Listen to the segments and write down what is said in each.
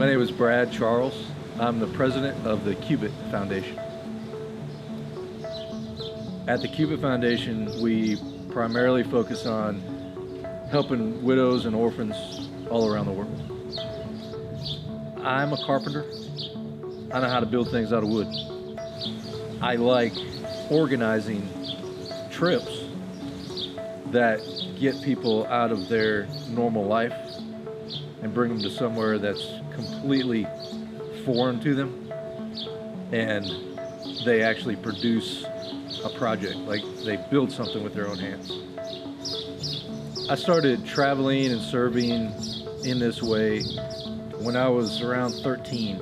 My name is Brad Charles. I'm the president of the Cubit Foundation. At the Cubit Foundation, we primarily focus on helping widows and orphans all around the world. I'm a carpenter. I know how to build things out of wood. I like organizing trips that get people out of their normal life and bring them to somewhere that's completely foreign to them, and they actually produce a project, like they build something with their own hands. I started traveling and serving in this way when I was around 13,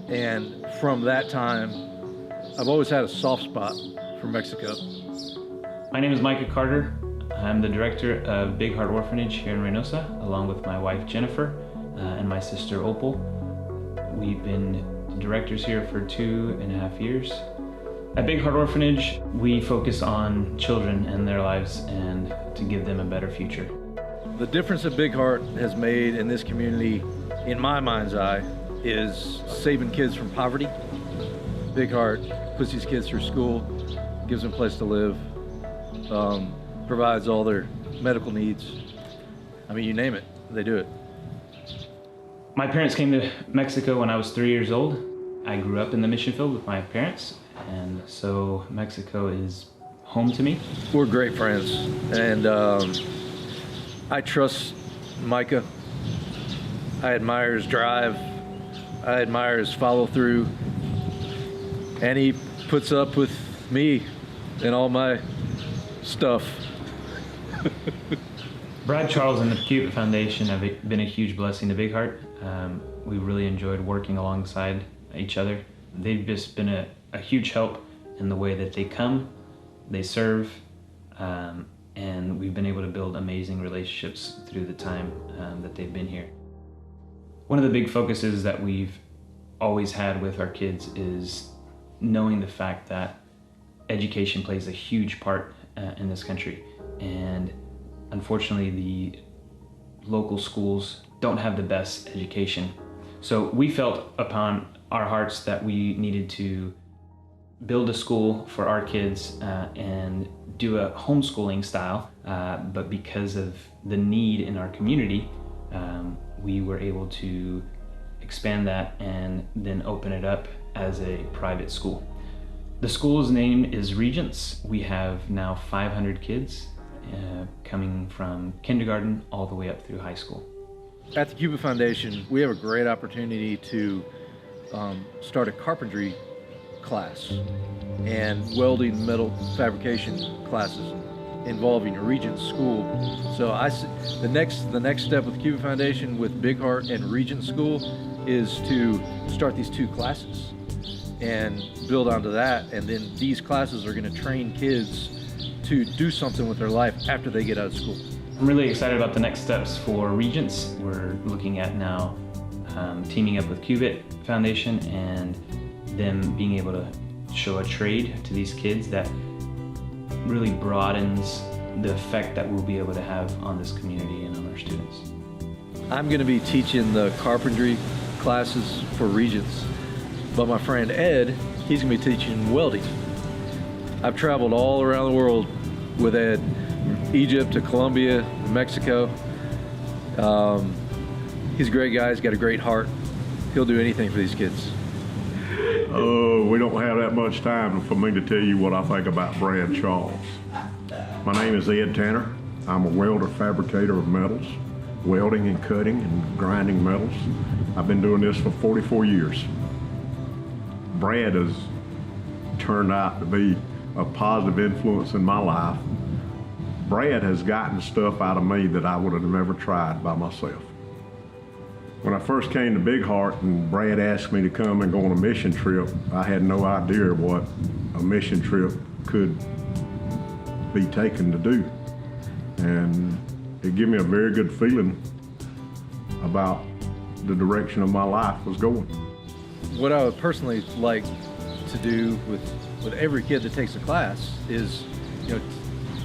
and from that time I've always had a soft spot for Mexico. My name is Micah Carter. I'm the director of Big Heart Orphanage here in Reynosa, along with my wife Jennifer and my sister Opal. We've been directors here for 2.5 years. At Big Heart Orphanage, we focus on children and their lives and to give them a better future. The difference that Big Heart has made in this community, in my mind's eye, is saving kids from poverty. Big Heart puts these kids through school, gives them a place to live, provides all their medical needs. I mean, you name it, they do it. My parents came to Mexico when I was 3 years old. I grew up in the mission field with my parents, and so Mexico is home to me. We're great friends, and I trust Micah. I admire his drive. I admire his follow through, and he puts up with me and all my stuff. Brad Charles and the Cubit Foundation have been a huge blessing to Big Heart. We really enjoyed working alongside each other. They've just been a huge help in the way that they come, they serve, and we've been able to build amazing relationships through the time that they've been here. One of the big focuses that we've always had with our kids is knowing the fact that education plays a huge part in this country, and unfortunately the local schools don't have the best education. So we felt upon our hearts that we needed to build a school for our kids and do a homeschooling style, but because of the need in our community, we were able to expand that and then open it up as a private school. The school's name is Regents. We have now 500 kids coming from kindergarten all the way up through high school. At the Cubit Foundation, we have a great opportunity to start a carpentry class and welding metal fabrication classes involving a Regents school. So the next step with the Cubit Foundation with Big Heart and Regents School is to start these 2 classes and build onto that, and then these classes are going to train kids to do something with their life after they get out of school. I'm really excited about the next steps for Regents. We're looking at now teaming up with Cubit Foundation and them being able to show a trade to these kids that really broadens the effect that we'll be able to have on this community and on our students. I'm going to be teaching the carpentry classes for Regents, but my friend Ed, he's going to be teaching welding. I've traveled all around the world with Ed, Egypt to Colombia, Mexico. He's a great guy, he's got a great heart. He'll do anything for these kids. Oh, we don't have that much time for me to tell you what I think about Brad Charles. My name is Ed Tanner. I'm a welder fabricator of metals, welding and cutting and grinding metals. I've been doing this for 44 years. Brad has turned out to be a positive influence in my life. Brad has gotten stuff out of me that I would have never tried by myself. When I first came to Big Heart and Brad asked me to come and go on a mission trip, I had no idea what a mission trip could be taken to do. And it gave me a very good feeling about the direction of my life was going. What I would personally like to do with every kid that takes a class is,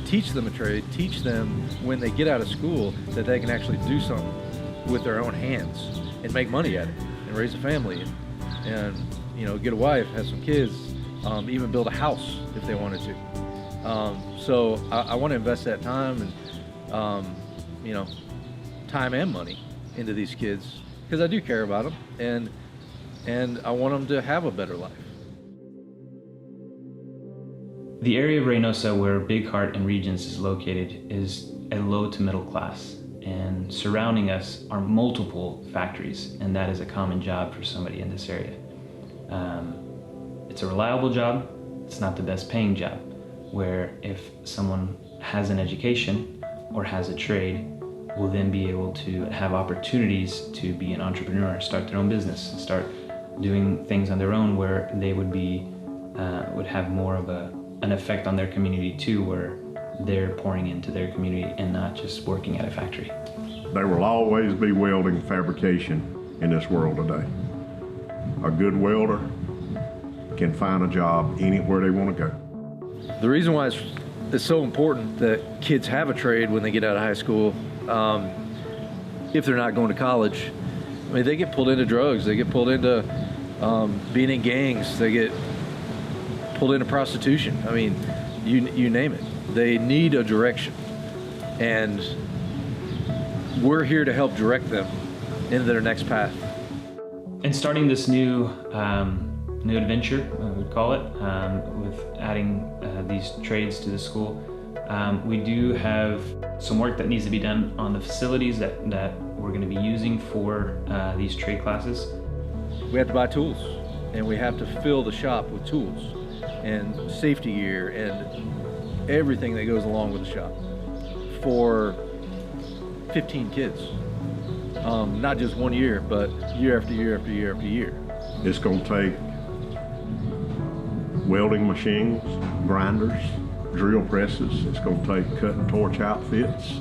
teach them a trade, teach them when they get out of school that they can actually do something with their own hands and make money at it. and raise a family and get a wife, have some kids, even build a house if they wanted to. So I want to invest that time and time and money into these kids because I do care about them and I want them to have a better life. The area of Reynosa where Big Heart and Regents is located is a low to middle class, and surrounding us are multiple factories, and that is a common job for somebody in this area. It's a reliable job, it's not the best paying job, where if someone has an education or has a trade, will then be able to have opportunities to be an entrepreneur, start their own business, start doing things on their own where they would have more of an effect on their community too, where they're pouring into their community and not just working at a factory. There will always be welding fabrication in this world today. A good welder can find a job anywhere they want to go. The reason why it's so important that kids have a trade when they get out of high school, if they're not going to college, I mean, they get pulled into drugs, they get pulled into being in gangs, they get pulled into prostitution. I mean, you name it. They need a direction, and we're here to help direct them into their next path. And starting this new adventure, I would call it, with adding these trades to the school, we do have some work that needs to be done on the facilities that we're going to be using for these trade classes. We have to buy tools, and we have to fill the shop with tools and safety gear and everything that goes along with the shop for 15 kids. Not just 1 year, but year after year after year after year. It's going to take welding machines, grinders, drill presses. It's going to take cut and torch outfits.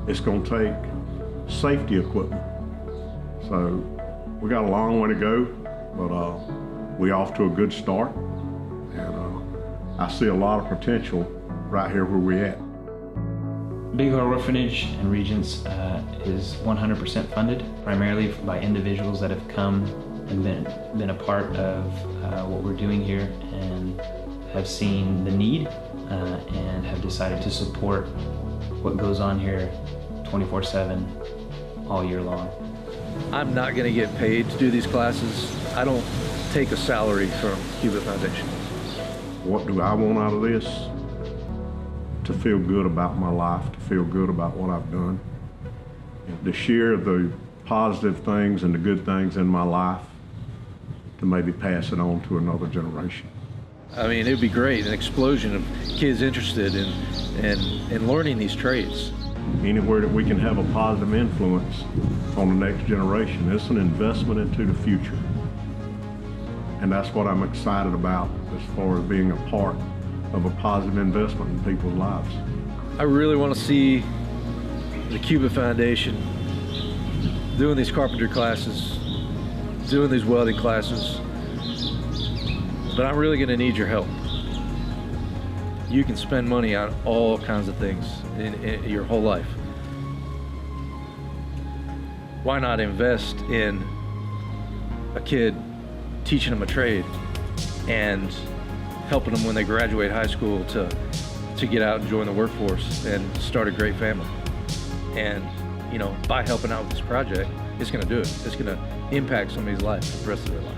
It's going to take safety equipment. So we got a long way to go, but we're off to a good start. And I see a lot of potential right here where we're at. Big Heart Orphanage and Regents is 100% funded, primarily by individuals that have come and been a part of what we're doing here and have seen the need and have decided to support what goes on here 24/7 all year long. I'm not going to get paid to do these classes. I don't take a salary from Cubit Foundation. What do I want out of this? To feel good about my life, to feel good about what I've done, to share the positive things and the good things in my life, to maybe pass it on to another generation. I mean, it'd be great, an explosion of kids interested in learning these trades. Anywhere that we can have a positive influence on the next generation, it's an investment into the future. And that's what I'm excited about as far as being a part of a positive investment in people's lives. I really want to see the Cubit Foundation doing these carpentry classes, doing these welding classes, but I'm really going to need your help. You can spend money on all kinds of things in your whole life. Why not invest in a kid, teaching them a trade, and helping them when they graduate high school to get out and join the workforce and start a great family. And by helping out with this project, it's going to do it. It's going to impact somebody's life for the rest of their life.